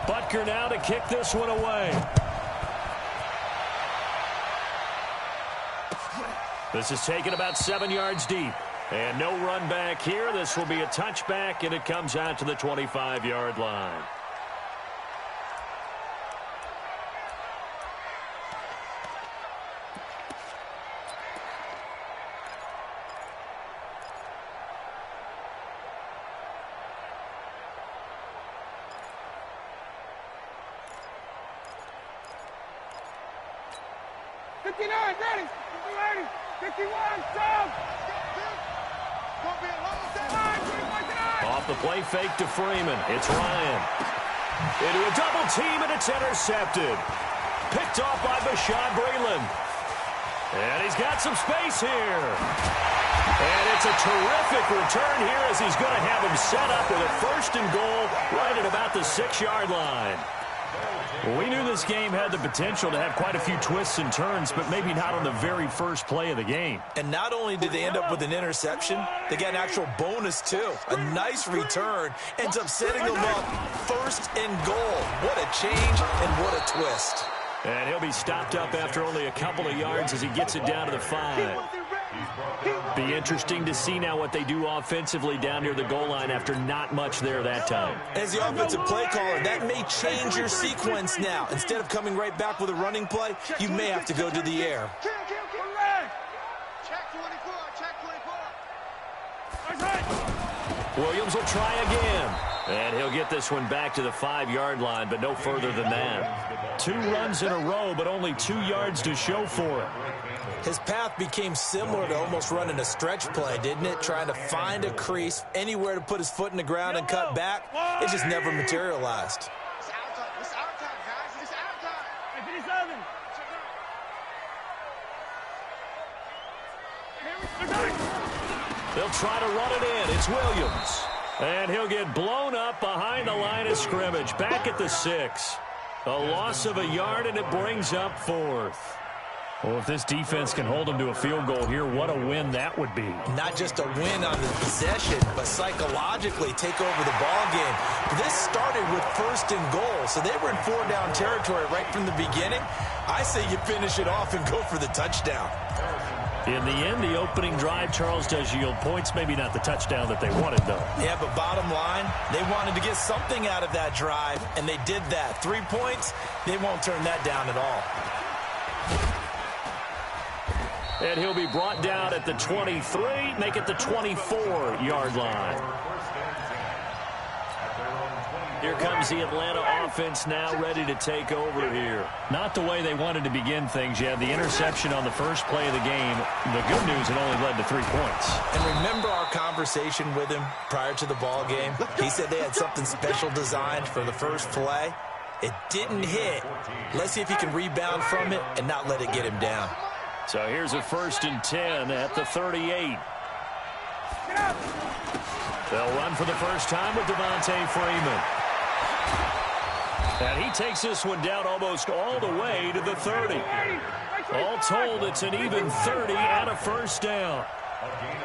Butker now to kick this one away. This is taken about 7 yards deep. And no run back here. This will be a touchback, and it comes out to the 25-yard line. Off the play fake to Freeman. It's Ryan. Into a double team, and it's intercepted. Picked off by Bashaud Breeland. And he's got some space here. And it's a terrific return here as he's going to have him set up with a 1st and goal right at about the 6-yard line. Well, we knew this game had the potential to have quite a few twists and turns, but maybe not on the very first play of the game. And not only did they end up with an interception, they got an actual bonus, too. A nice return ends up setting them up 1st and goal. What a change and what a twist. And he'll be stopped up after only a couple of yards as he gets it down to the 5. Be interesting to see now what they do offensively down near the goal line after not much there that time. As the offensive play caller, that may change your sequence now. Instead of coming right back with a running play, you may have to go to the air. Williams will try again. And he'll get this one back to the 5-yard line, but no further than that. 2 runs in a row, but only 2 yards to show for it. His path became similar to almost running a stretch play, didn't it? Trying to find a crease, anywhere to put his foot in the ground and cut back. It just never materialized. It's our time. It's our time, guys. It's our time. They'll try to run it in. It's Williams. And he'll get blown up behind the line of scrimmage. Back at the 6. A loss of a yard, and it brings up 4th. Well, if this defense can hold them to a field goal here, what a win that would be. Not just a win on the possession, but psychologically take over the ball game. This started with 1st and goal, so they were in 4-down territory right from the beginning. I say you finish it off and go for the touchdown. In the end, the opening drive, Charles, does yield points. Maybe not the touchdown that they wanted, though. Yeah, but bottom line, they wanted to get something out of that drive, and they did that. 3 points, they won't turn that down at all. And he'll be brought down at the 23, make it the 24-yard line. Here comes the Atlanta offense now ready to take over here. Not the way they wanted to begin things. You had the interception on the first play of the game. The good news, it only led to 3 points. And remember our conversation with him prior to the ball game? He said they had something special designed for the first play. It didn't hit. Let's see if he can rebound from it and not let it get him down. So here's a 1st and 10 at the 38. They'll run for the first time with Devontae Freeman. And he takes this one down almost all the way to the 30. All told, it's an even 30 and a 1st down.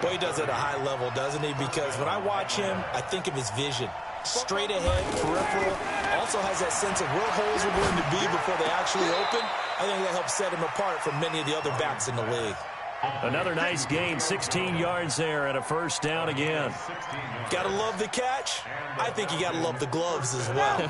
Boy, he does it at a high level, doesn't he? Because when I watch him, I think of his vision. Straight ahead, peripheral. Also has that sense of where holes are going to be before they actually open. I think that helps set him apart from many of the other backs in the league. Another nice gain, 16 yards there and a 1st down again. Gotta love the catch. I think you gotta love the gloves as well.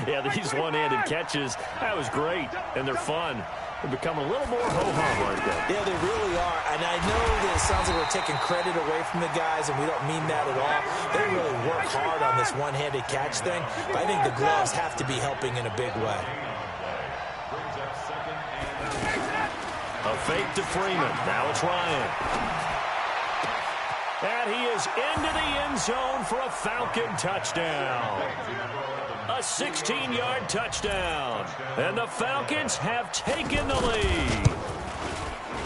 Yeah, these one-handed catches, that was great, and they're fun. They become a little more ho-hum, aren't they? Yeah, they really are. And I know that it sounds like we're taking credit away from the guys, and we don't mean that at all. They really work hard on this one-handed catch thing, but I think the gloves have to be helping in a big way. A fake to Freeman. Now it's Ryan. And he is into the end zone for a Falcon touchdown. A 16-yard touchdown. And the Falcons have taken the lead.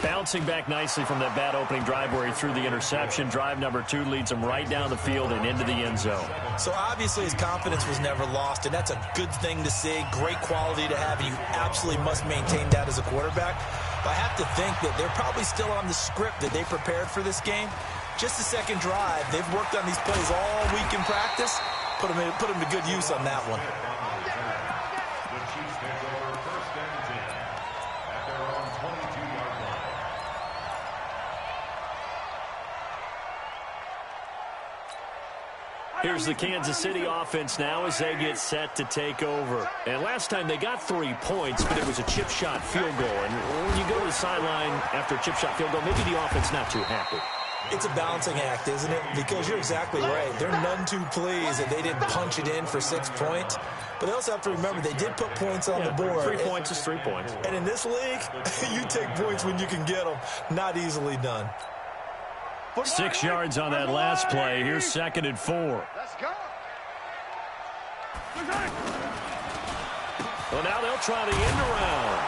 Bouncing back nicely from that bad opening drive where he threw the interception. Drive number 2 leads him right down the field and into the end zone. So obviously his confidence was never lost, and that's a good thing to see. Great quality to have, and you absolutely must maintain that as a quarterback. But I have to think that they're probably still on the script that they prepared for this game. Just the second drive. They've worked on these plays all week in practice. Put them to good use on that one. Here's the Kansas City offense now as they get set to take over. And last time they got 3 points, but it was a chip shot field goal. And when you go to the sideline after a chip shot field goal, maybe the offense not too happy. It's a balancing act, isn't it? Because you're exactly right. They're none too pleased that they didn't punch it in for 6 points. But they also have to remember they did put points on the board. 3 points is 3 points. And in this league, you take points when you can get them. Not easily done. 6 yards on that last play. Here's 2nd and 4. Let's go. Well, now they'll try the end around.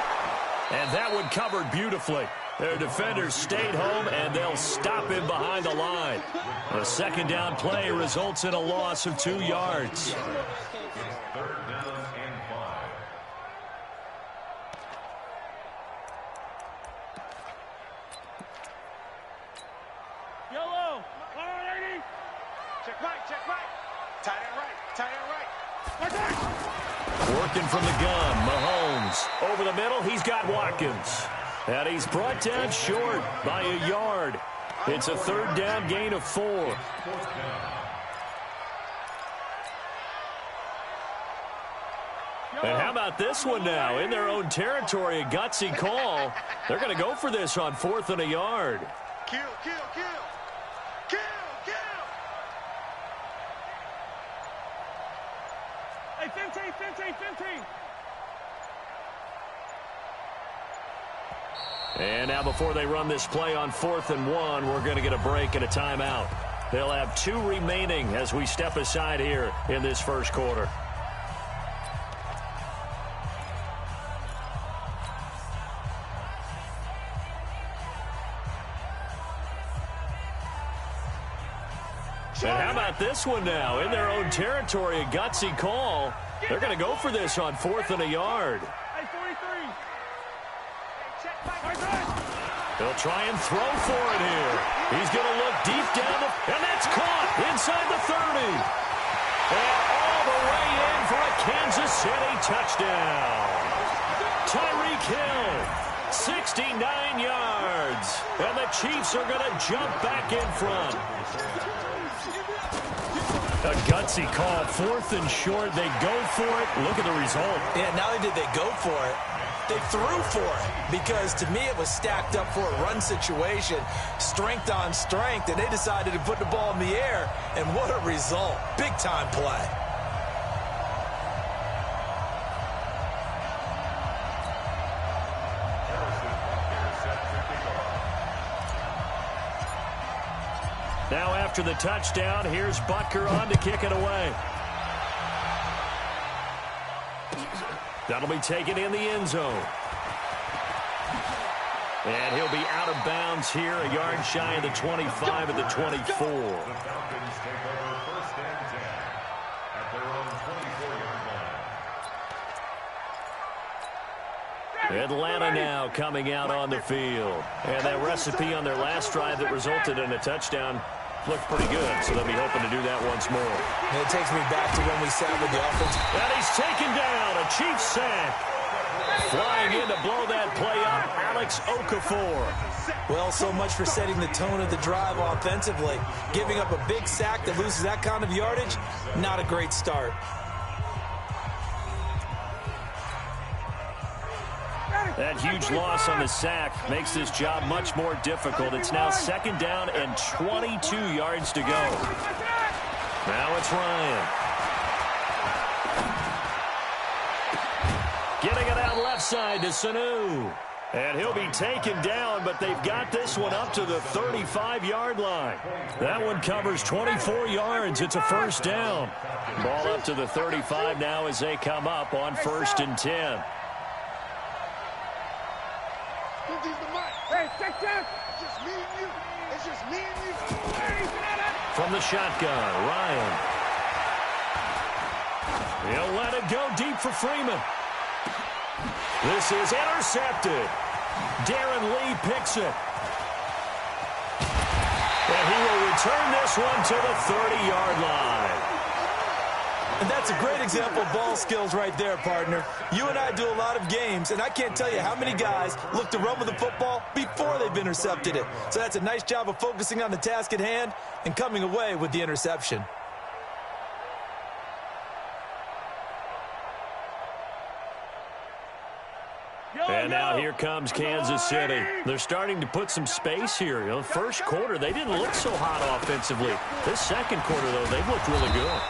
And that one covered beautifully. Their defenders stayed home, and they'll stop him behind the line. A 2nd down play results in a loss of 2 yards. Yellow. 180. Check right. Tight end right. Working from the gun, Mahomes. Over the middle, he's got Watkins. And he's brought down short by a yard. It's a 3rd down gain of 4. And how about this one now? In their own territory, a gutsy call. They're going to go for this on 4th and a yard. Kill. Hey, 15. And now before they run this play on 4th and 1, we're going to get a break and a timeout. They'll have 2 remaining as we step aside here in this first quarter. And how about this one now? In their own territory, a gutsy call. They're going to go for this on 4th and a yard. Hey, 43. They'll try and throw for it here. He's going to look deep down, and that's caught inside the 30. And all the way in for a Kansas City touchdown. Tyreek Hill, 69 yards. And the Chiefs are going to jump back in front. A gutsy call, 4th and short. They go for it. Look at the result. Yeah, not only did they go for it, they threw for it, because to me it was stacked up for a run situation, strength on strength, and they decided to put the ball in the air, and what a result. Big-time play. Now after the touchdown, here's Butker on to kick it away. That'll be taken in the end zone. And he'll be out of bounds here, a yard shy of the 25 at the 24. Atlanta now coming out on the field. And that recipe on their last drive that resulted in a touchdown looked pretty good, so they'll be hoping to do that once more. And it takes me back to when we sat with the offense. And he's taken down, a Chiefs sack. Flying in to blow that play up, Alex Okafor. Well, so much for setting the tone of the drive offensively. Giving up a big sack that loses that kind of yardage, not a great start. That huge loss on the sack makes this job much more difficult. It's now 2nd down and 22 yards to go. Now it's Ryan. Getting it out left side to Sanu. And he'll be taken down, but they've got this one up to the 35-yard line. That one covers 24 yards. It's a 1st down. Ball up to the 35 now as they come up on 1st and 10. Hey, check. It's just me and you. It's just me and you. From the shotgun, Ryan. He'll let it go deep for Freeman. This is intercepted. Darren Lee picks it. And he will return this one to the 30-yard line. And that's a great example of ball skills right there, partner. You and I do a lot of games, and I can't tell you how many guys look to run with the football before they've intercepted it. So that's a nice job of focusing on the task at hand and coming away with the interception. And now here comes Kansas City. They're starting to put some space here. You know, first quarter, they didn't look so hot offensively. This second quarter, though, they've looked really good.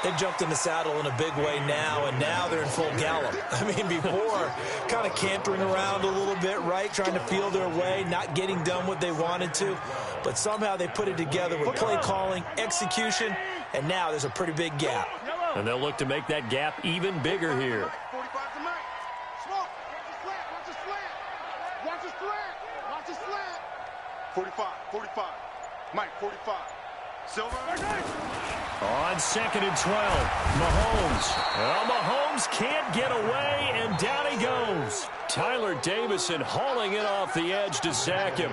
They've jumped in the saddle in a big way now, and now they're in full gallop. I mean, before, kind of cantering around a little bit, right, trying to feel their way, not getting done what they wanted to. But somehow they put it together with play calling, execution, and now there's a pretty big gap. And they'll look to make that gap even bigger here. 45 to Mike. Smoke. Watch the slant. Watch the slant. Watch the slant. 45. Mike, 45. Silver. On 2nd and 12, Mahomes. Well, Mahomes can't get away, and down he goes. Tyler Davison hauling it off the edge to sack him.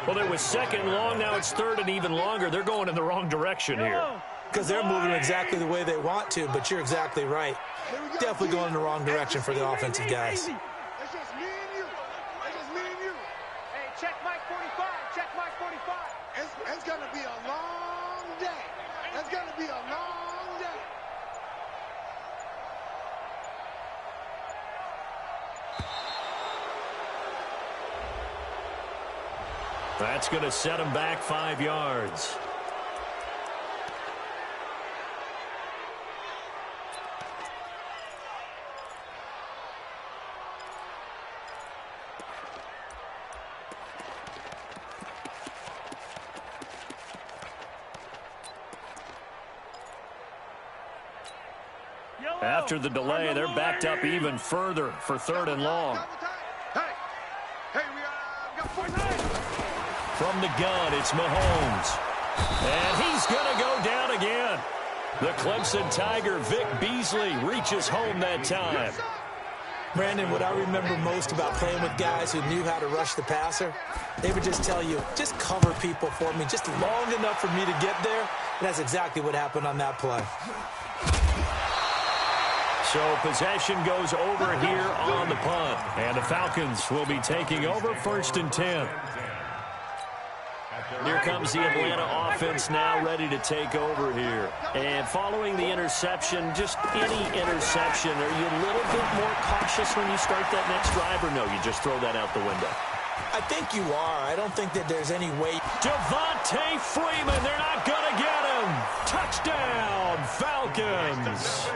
Well, it was 2nd and long. Now it's 3rd and even longer. They're going in the wrong direction here. Because they're moving exactly the way they want to, but you're exactly right. Definitely going in the wrong direction for the offensive guys. It's just me and you. It's just me and you. Hey, check Mike 45. Check Mike 45. It's going to be a long day. It's going to be a long day. That's going to set him back 5 yards. After the delay, they're backed up even further for 3rd and long. Hey, we got 49. From the gun, it's Mahomes. And he's going to go down again. The Clemson Tiger, Vic Beasley, reaches home that time. Brandon, what I remember most about playing with guys who knew how to rush the passer, they would just tell you, just cover people for me, just long enough for me to get there. And that's exactly what happened on that play. So possession goes over here on the punt. And the Falcons will be taking over 1st and 10. Here comes the Atlanta offense now ready to take over here. And following the interception, just any interception, are you a little bit more cautious when you start that next drive, or no, you just throw that out the window? I think you are. I don't think that there's any way. Devontae Freeman, they're not going to get him. Touchdown, Falcons.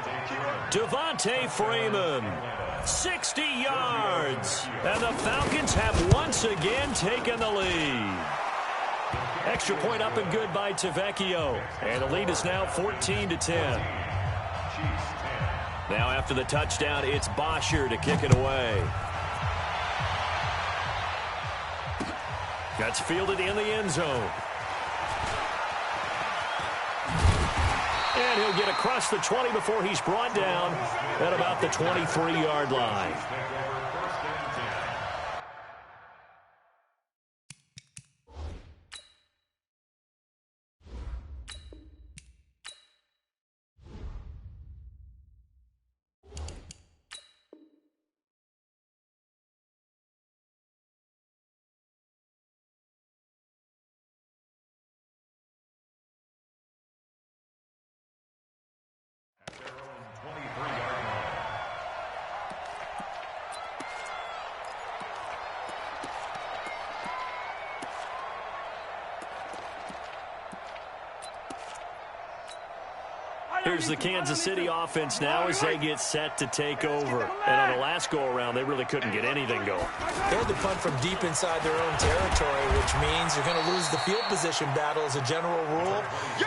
Devontae Freeman, 60 yards. And the Falcons have once again taken the lead. Extra point up and good by Tavecchio. And the lead is now 14-10. Now after the touchdown, it's Bosher to kick it away. That's fielded in the end zone. And he'll get across the 20 before he's brought down at about the 23-yard line. Here's the Kansas City offense now as they get set to take over. And on the last go-around, they really couldn't get anything going. They had to punt from deep inside their own territory, which means you're going to lose the field position battle as a general rule.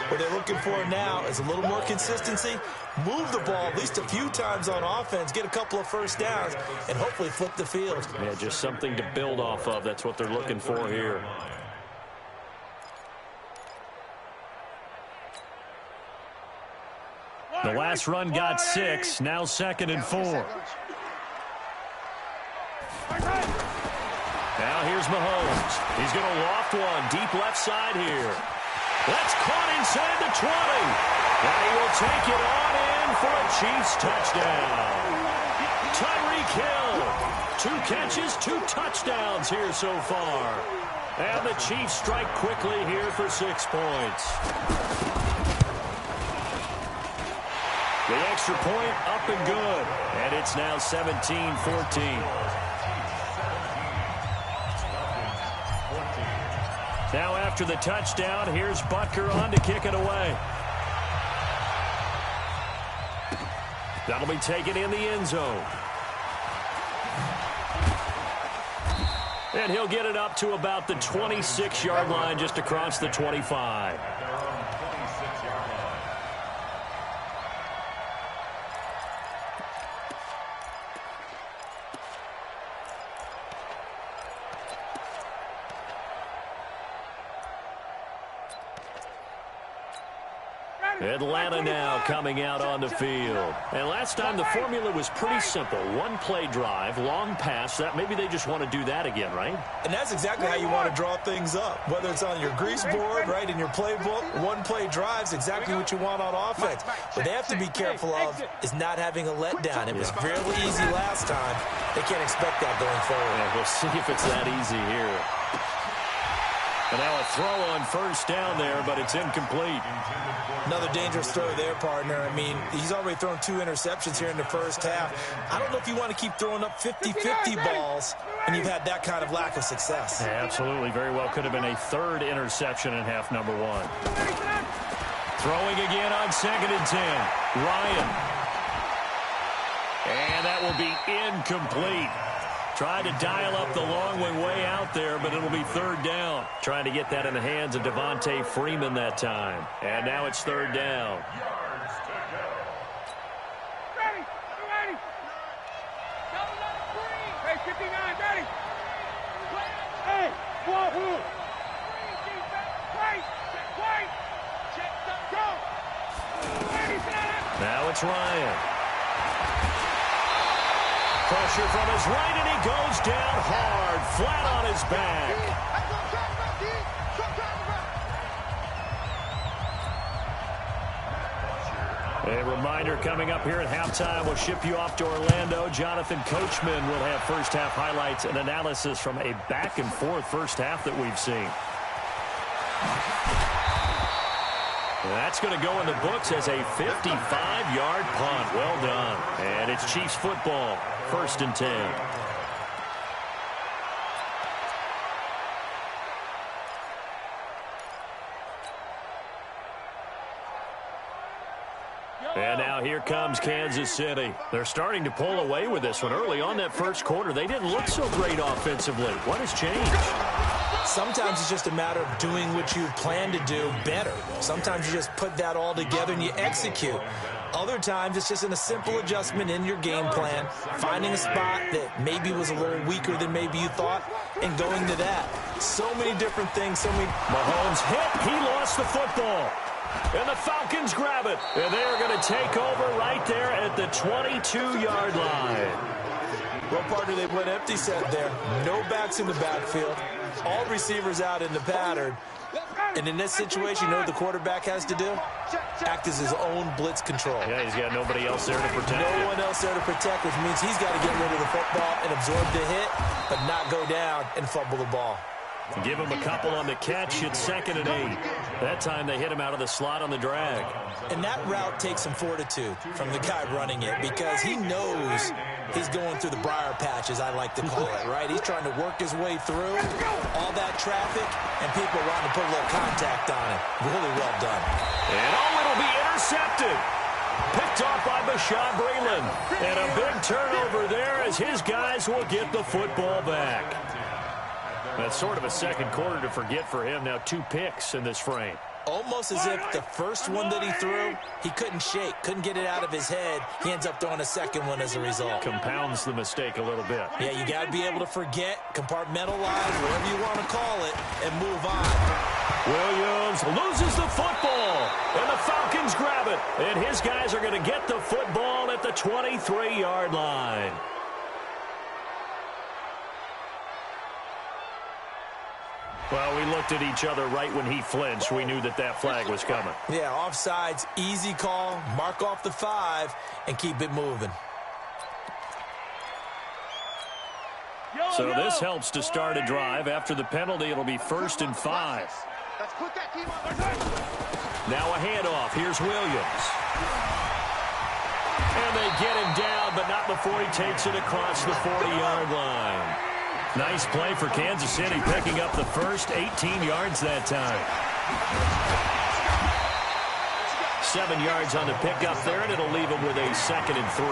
What they're looking for now is a little more consistency, move the ball at least a few times on offense, get a couple of first downs, and hopefully flip the field. Yeah, just something to build off of. That's what they're looking for here. The last run got 6, now 2nd and 4. Now here's Mahomes. He's going to loft one deep left side here. That's caught inside the 20. And he will take it on in for a Chiefs touchdown. Tyreek Hill, 2 catches, 2 touchdowns here so far. And the Chiefs strike quickly here for 6 points. The extra point up and good. And it's now 17-14. after the touchdown. Here's Butker on to kick it away. That'll be taken in the end zone. And he'll get it up to about the 26-yard line, just across the 25. Atlanta now coming out on the field. And last time the formula was pretty simple. One play drive, long pass. That maybe they just want to do that again, right? And that's exactly how you want to draw things up. Whether it's on your grease board, right, in your playbook, one play drive's exactly what you want on offense. What they have to be careful of is not having a letdown. It was fairly easy last time. They can't expect that going forward. Yeah, we'll see if it's that easy here. And now a throw on first down there, but it's incomplete. Another dangerous throw there, partner. I mean, he's already thrown 2 interceptions here in the first half. I don't know if you want to keep throwing up 50-50 balls when you've had that kind of lack of success. Yeah, absolutely. Very well could have been a 3rd interception in half number 1. Throwing again on 2nd and 10. Ryan. And that will be incomplete. Trying to dial up the long one way out there, but it'll be 3rd down. Trying to get that in the hands of Devontae Freeman that time. And now it's 3rd down. Ready. Hey, 59, ready. Hey, whoa. Wait. Go. Now it's Ryan. Pressure from his right, and he goes down hard, flat on his back. A reminder coming up here at halftime. We'll ship you off to Orlando. Jonathan Coachman will have first half highlights and analysis from a back-and-forth first half that we've seen. That's going to go in the books as a 55-yard punt. Well done. And it's Chiefs football. 1st and 10. And now here comes Kansas City. They're starting to pull away with this one. Early on that first quarter, they didn't look so great offensively. What has changed? Sometimes it's just a matter of doing what you plan to do better. Sometimes you just put that all together and you execute. Other times it's just in a simple adjustment in your game plan, finding a spot that maybe was a little weaker than maybe you thought, and going to that. So many different things. Mahomes hit. He lost the football. And the Falcons grab it. And they are going to take over right there at the 22-yard line. Well, partner, they went empty set there. No backs in the backfield. All receivers out in the pattern. And in this situation, you know what the quarterback has to do? Act as his own blitz control. Yeah, he's got nobody else there to protect. No one else there to protect, which means he's got to get rid of the football and absorb the hit, but not go down and fumble the ball. Give him a couple on the catch. It's 2nd and 8. That time they hit him out of the slot on the drag. And that route takes some fortitude from the guy running it, because he knows he's going through the briar patch, as I like to call it, right? He's trying to work his way through all that traffic, and people wanting to put a little contact on it. Really well done. And it'll be intercepted. Picked off by Bashaud Breeland. And a big turnover there as his guys will get the football back. That's sort of a second quarter to forget for him. Now 2 picks in this frame. Almost as if the first one that he threw, he couldn't shake, couldn't get it out of his head. He ends up throwing a second one as a result. Compounds the mistake a little bit. Yeah, you got to be able to forget, compartmentalize, whatever you want to call it, and move on. Williams loses the football, and the Falcons grab it. And his guys are going to get the football at the 23-yard line. Well, we looked at each other right when he flinched. We knew that that flag was coming. Yeah, offsides, easy call, mark off the 5, and keep it moving. So this helps to start a drive. After the penalty, it'll be 1st and 5. Now a handoff. Here's Williams. And they get him down, but not before he takes it across the 40-yard line. Nice play for Kansas City, picking up the first 18 yards that time. 7 yards on the pickup there, and it'll leave them with a 2nd and 3.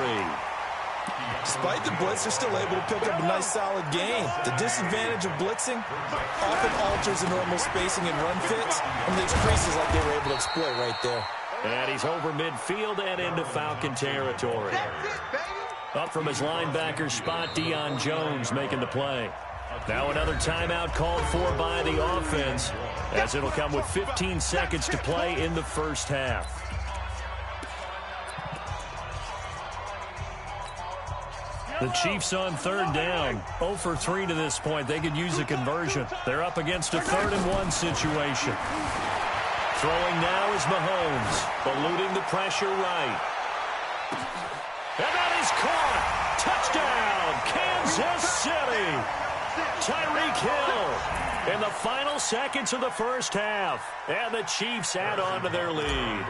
Despite the blitz, they're still able to pick up a nice, solid gain. The disadvantage of blitzing often alters the normal spacing and run fits and leaves creases like they were able to exploit right there. And he's over midfield and into Falcon territory. Up from his linebacker spot, Deion Jones making the play. Now another timeout called for by the offense, as it'll come with 15 seconds to play in the first half. The Chiefs on 3rd down. 0 for 3 to this point. They could use a conversion. They're up against a 3rd and 1 situation. Throwing now is Mahomes, eluding the pressure right. And that is caught. Touchdown, Kansas City. Tyreek Hill in the final seconds of the first half. And the Chiefs add on to their lead.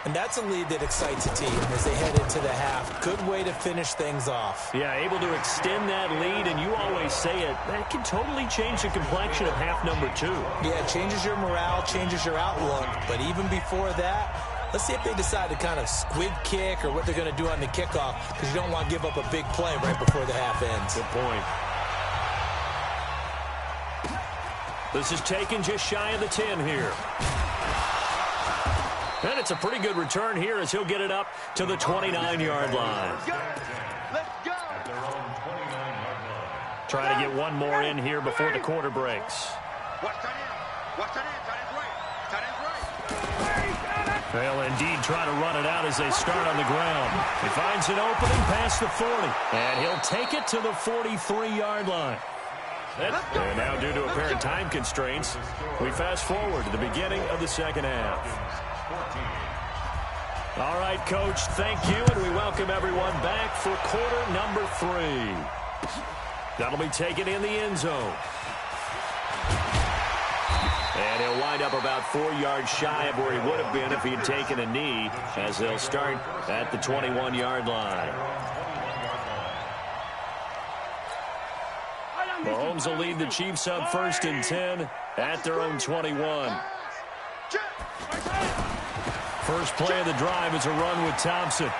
And that's a lead that excites a team as they head into the half. Good way to finish things off. Yeah, able to extend that lead, and you always say it, that can totally change the complexion of half number 2. Yeah, it changes your morale, changes your outlook. But even before that, let's see if they decide to kind of squib kick or what they're going to do on the kickoff, because you don't want to give up a big play right before the half ends. Good point. This is taken just shy of the 10 here. And it's a pretty good return here as he'll get it up to the 29-yard line. Let's go. Trying to get one more in here before the quarter breaks. Watch that in. Watch that in. Tight end's right. Tight end's right. They'll indeed try to run it out as they start on the ground. He finds an opening past the 40. And he'll take it to the 43-yard line. And now, due to apparent time constraints, we fast forward to the beginning of the second half. All right, Coach, thank you, and we welcome everyone back for quarter number 3. That'll be taken in the end zone. And he'll wind up about 4 yards shy of where he would have been if he had taken a knee, as they'll start at the 21-yard line. Mahomes will lead the Chiefs up 1st and 10 at their own 21. First play of the drive is a run with Thompson.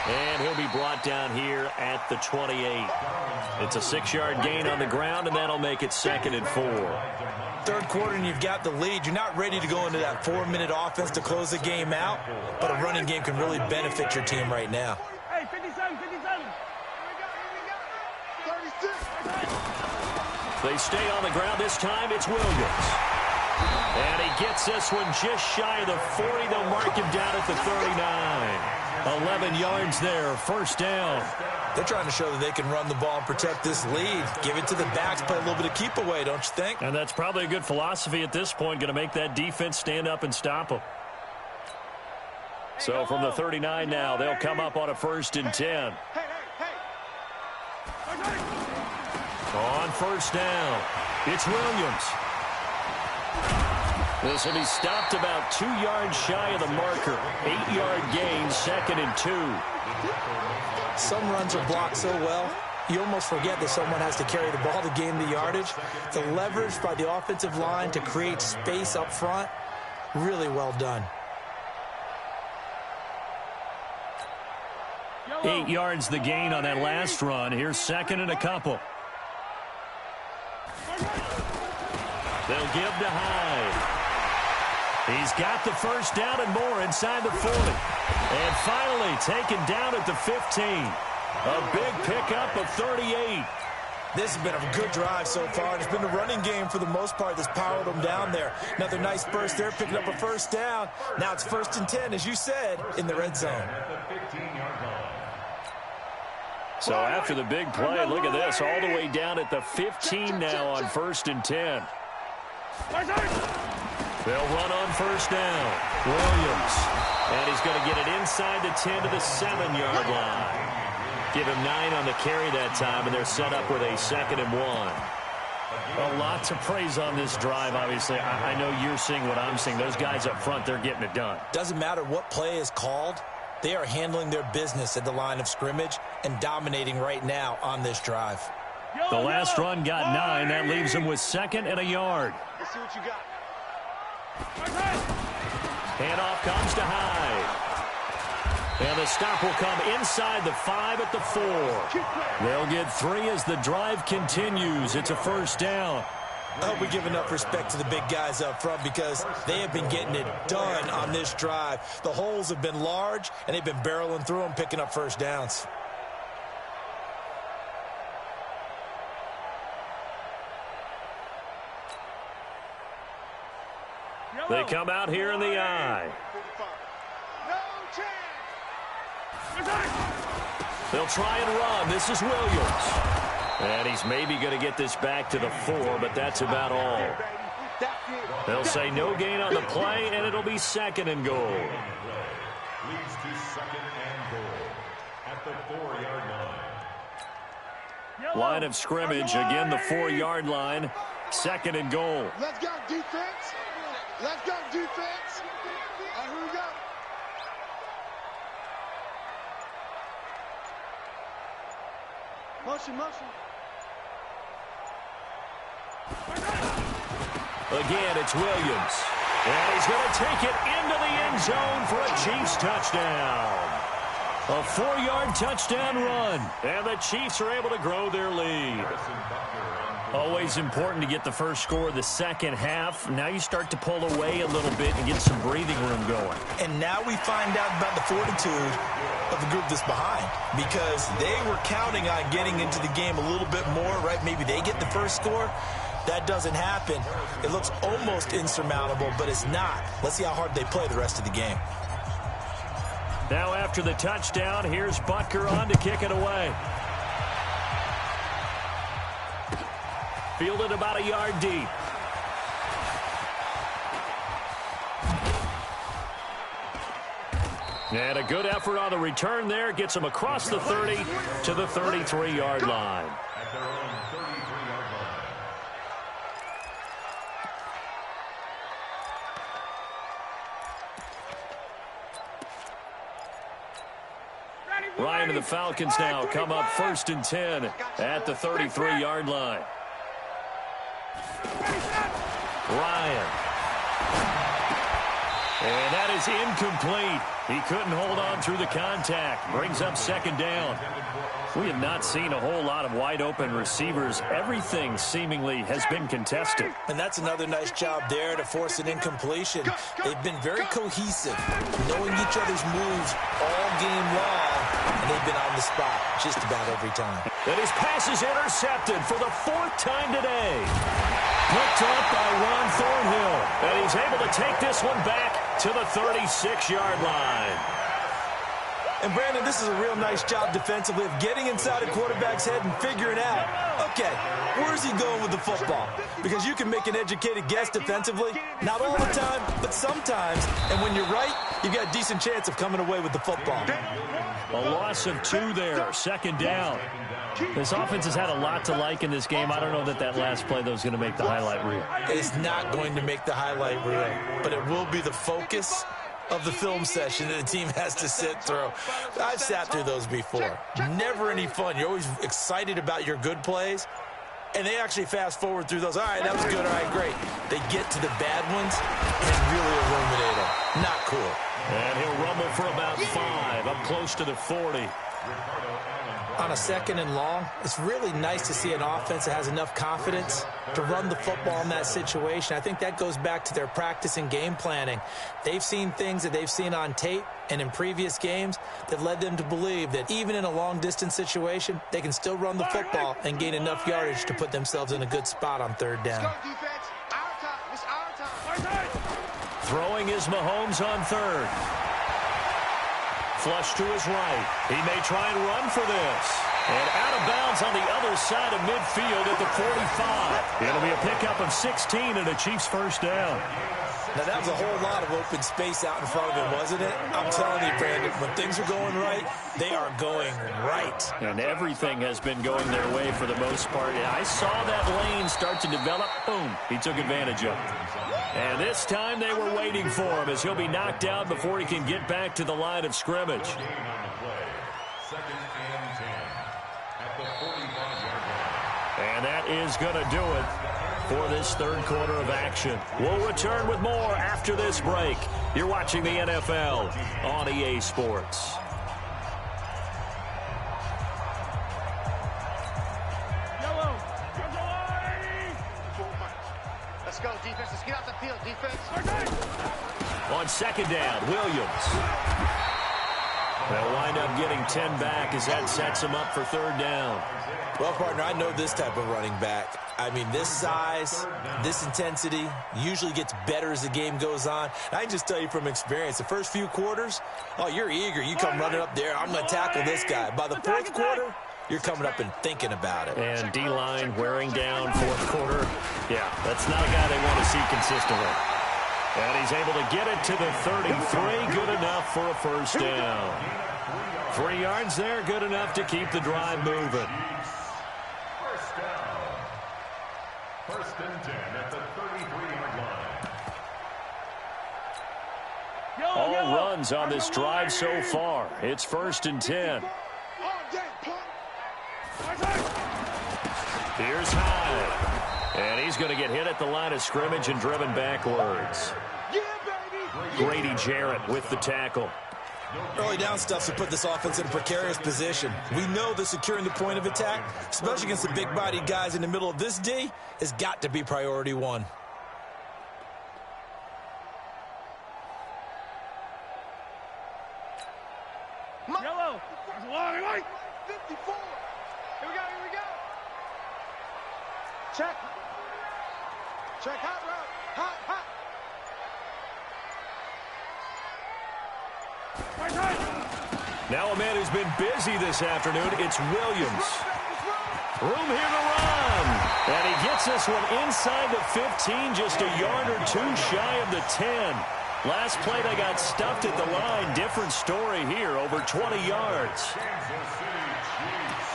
And he'll be brought down here at the 28. It's a 6-yard gain on the ground, and that'll make it 2nd and 4. 3rd quarter, and you've got the lead. You're not ready to go into that 4-minute offense to close the game out, but a running game can really benefit your team right now. Hey, 57, 57. 36. They stay on the ground. This time it's Williams. And he gets this one just shy of the 40. They'll mark him down at the 39. 11 yards there, 1st down. They're trying to show that they can run the ball and protect this lead. Give it to the backs, play a little bit of keep away, don't you think? And that's probably a good philosophy at this point, going to make that defense stand up and stop them. So from the 39 now, they'll come up on a 1st and 10. On 1st down, it's Williams. This will be stopped about 2 yards shy of the marker. 8-yard gain, 2nd and 2. Some runs are blocked so well, you almost forget that someone has to carry the ball to gain the yardage. The leverage by the offensive line to create space up front, really well done. 8 yards the gain on that last run. Here's 2nd and a couple. They'll give to Hyde. He's got the 1st down and more inside the 40. And finally taken down at the 15. A big pickup of 38. This has been a good drive so far. It's been the running game for the most part that's powered them down there. Another nice burst there, picking up a 1st down. Now it's 1st and 10, as you said, in the red zone. So after the big play, look at this, all the way down at the 15 now on 1st and 10. They'll run on 1st down. Williams. And he's going to get it inside the 10 to the 7-yard line. Give him 9 on the carry that time, and they're set up with a 2nd and 1. A lot to praise on this drive, obviously. I know you're seeing what I'm seeing. Those guys up front, they're getting it done. Doesn't matter what play is called. They are handling their business at the line of scrimmage and dominating right now on this drive. The last run got 9. That leaves him with 2nd and a yard. Let's see what you got. Handoff comes to Hyde. And the stop will come inside the 5 at the 4. They'll get 3 as the drive continues. It's a first down. I hope we give enough respect to the big guys up front because they have been getting it done on this drive. The holes have been large, and they've been barreling through them, picking up first downs. They come out here in the I. No chance. They'll try and run. This is Williams. And he's maybe going to get this back to the 4, but that's about all. They'll say no gain on the play, and it'll be 2nd and goal. Leads to 2nd and goal at the 4-yard line. Line of scrimmage, again the 4-yard line. 2nd and goal. Let's go, defense. Let's go, defense. All right, here we go. Motion, motion. Again, it's Williams. And he's going to take it into the end zone for a Chiefs touchdown. A 4-yard touchdown run. And the Chiefs are able to grow their lead. Always important to get the first score of the second half. Now you start to pull away a little bit and get some breathing room going. And now we find out about the fortitude of the group that's behind because they were counting on getting into the game a little bit more, right? Maybe they get the first score. That doesn't happen. It looks almost insurmountable, but it's not. Let's see how hard they play the rest of the game. Now after the touchdown, here's Butker on to kick it away. Fielded about a yard deep. And a good effort on the return there. Gets him across the 30 to the 33-yard line. At their own 33-yard line. Ryan and the Falcons now come up 1st and 10 at the 33-yard line. Ryan. And that is incomplete. He couldn't hold on through the contact. Brings up 2nd down. We have not seen a whole lot of wide-open receivers. Everything seemingly has been contested. And that's another nice job there to force an incompletion. They've been very cohesive, knowing each other's moves all game long, and they've been on the spot just about every time. And his pass is intercepted for the 4th time today. Picked up by Ron Thornhill. And he's able to take this one back to the 36-yard line. And, Brandon, this is a real nice job defensively of getting inside a quarterback's head and figuring out, okay, where's he going with the football? Because you can make an educated guess defensively, not all the time, but sometimes. And when you're right, you've got a decent chance of coming away with the football. A loss of 2 there, 2nd down. This offense has had a lot to like in this game. I don't know that that last play, though, is going to make the highlight reel. It's not going to make the highlight reel, but it will be the focus of the film session that the team has to sit through. I've sat through those before. Never any fun. You're always excited about your good plays, and they actually fast forward through those. All right, that was good. All right, great. They get to the bad ones and really illuminate them. Not cool. And he'll rumble for about 5, up close to the 40. On a 2nd and long, it's really nice to see an offense that has enough confidence to run the football in that situation. I think that goes back to their practice and game planning. They've seen things that they've seen on tape and in previous games that led them to believe that even in a long-distance situation, they can still run the football and gain enough yardage to put themselves in a good spot on 3rd down. Let's go, defense. Our time. It's our time. Throwing is Mahomes on 3rd. Flush to his right. He may try and run for this. And out of bounds on the other side of midfield at the 45. It'll be a pickup of 16 and a Chiefs 1st down. Now, that was a whole lot of open space out in front of him, wasn't it? I'm telling you, Brandon, when things are going right, they are going right. And everything has been going their way for the most part. I saw that lane start to develop. Boom. He took advantage of it. And this time they were waiting for him as he'll be knocked out before he can get back to the line of scrimmage. 2nd and 10 at the 45-yard line. that is going to do it for this third quarter of action. We'll return with more after this break. You're watching the NFL on EA Sports. Let's go, defense. Let's get out the field, defense. On second down, Williams. They'll wind up getting 10 back as that sets him up for third down. Well, partner, I know this type of running back. I mean, this size, this intensity usually gets better as the game goes on. And I can just tell you from experience, the first few quarters, oh, you're eager. You come running up there, I'm going to tackle this guy. By the fourth quarter, you're coming up and thinking about it. And D-line wearing down fourth quarter. Yeah, that's not a guy they want to see consistently. And he's able to get it to the 33. Good enough for a first down. 3 yards there, good enough to keep the drive moving. First down. First and 10 at the 33-yard line. All runs on this drive so far. It's first and 10. Here's Hyde. And he's going to get hit at the line of scrimmage and driven backwards. Grady Jarrett with the tackle. Early down stuff to put this offense in a precarious position. We know that securing the point of attack, especially against the big-bodied guys in the middle of this D, has got to be priority one. Yellow. 54. Here we go. Check. Hot route. Hot. Now a man who's been busy this afternoon, it's Williams. Room here to run. And he gets this one inside the 15, just a yard or two shy of the 10. Last play they got stuffed at the line. Different story here, over 20 yards. Kansas City Chiefs.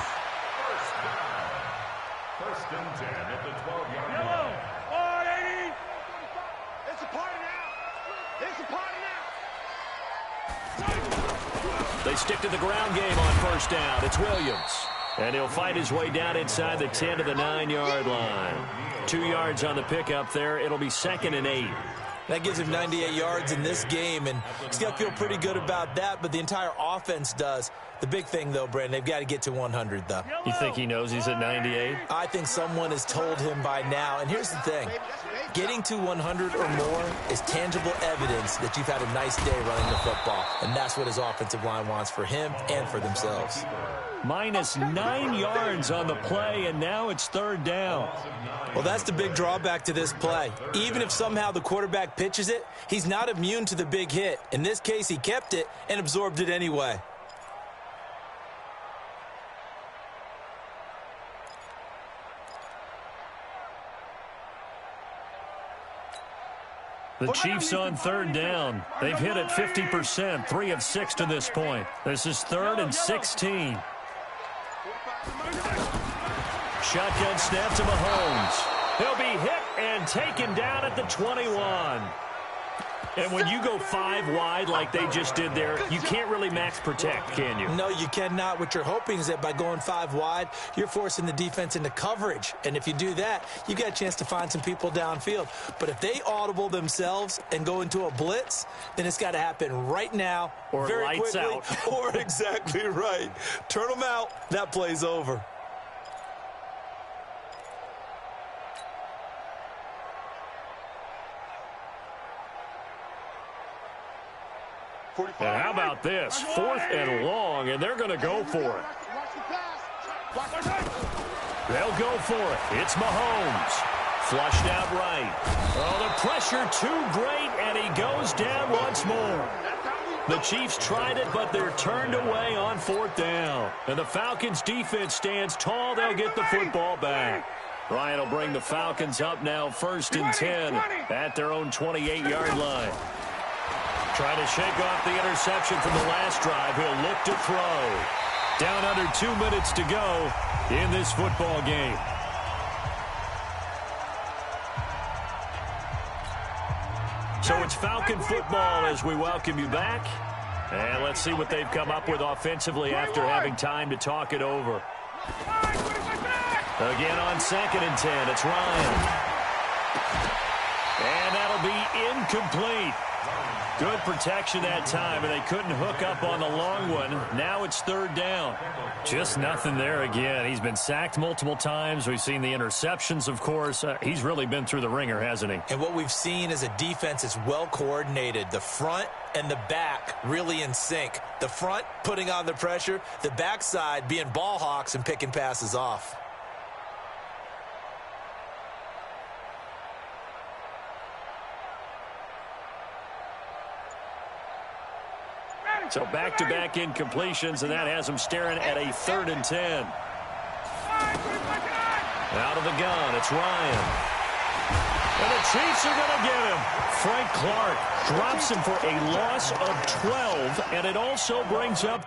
First down. First and 10 at the 12-yard line. It's a party now. They stick to the ground game on first down. It's Williams. And he'll fight his way down inside the 10 to the 9-yard line. 2 yards on the pickup there. It'll be second and 8. That gives him 98 yards in this game, and he's got to feel pretty good about that, but the entire offense does. The big thing, though, Brandon, they've got to get to 100, though. You think he knows he's at 98? I think someone has told him by now, and here's the thing. Getting to 100 or more is tangible evidence that you've had a nice day running the football, and that's what his offensive line wants for him and for themselves. Minus 9 yards on the play, and now it's third down. Well, that's the big drawback to this play. Even if somehow the quarterback pitches it, he's not immune to the big hit. In this case, he kept it and absorbed it anyway. The Chiefs on third down. They've hit it 50%, 3 of 6 to this point. This is third and 16. Shotgun snap to Mahomes. He'll be hit and taken down at the 21. And when you go 5 wide like they just did there, you can't really max protect, can you? No, you cannot. What you're hoping is that by going 5 wide, you're forcing the defense into coverage. And if you do that, you got a chance to find some people downfield. But if they audible themselves and go into a blitz, then it's got to happen right now, or very lights quickly, out. Or exactly right. Turn them out. That play's over. And how about this? 4th and long, and they're going to go for it. They'll go for it. It's Mahomes. Flushed out right. Oh, the pressure too great, and he goes down once more. The Chiefs tried it, but they're turned away on 4th down. And the Falcons' defense stands tall. They'll get the football back. Ryan will bring the Falcons up now 1st and 10 at their own 28-yard line. Trying to shake off the interception from the last drive. He'll look to throw. Down under 2 minutes to go in this football game. So it's Falcon football as we welcome you back. And let's see what they've come up with offensively after having time to talk it over. Again on 2nd and 10, it's Ryan. And that'll be incomplete. Good protection that time, and they couldn't hook up on the long one. Now it's 3rd down. Just nothing there again. He's been sacked multiple times. We've seen the interceptions, of course. He's really been through the ringer, hasn't he? And what we've seen is a defense that's well coordinated. The front and the back really in sync. The front putting on the pressure, the backside being ball hawks and picking passes off. So back-to-back incompletions, and that has him staring at a 3rd and 10. Out of the gun, it's Ryan. And the Chiefs are going to get him. Frank Clark drops him for a loss of 12, and it also brings up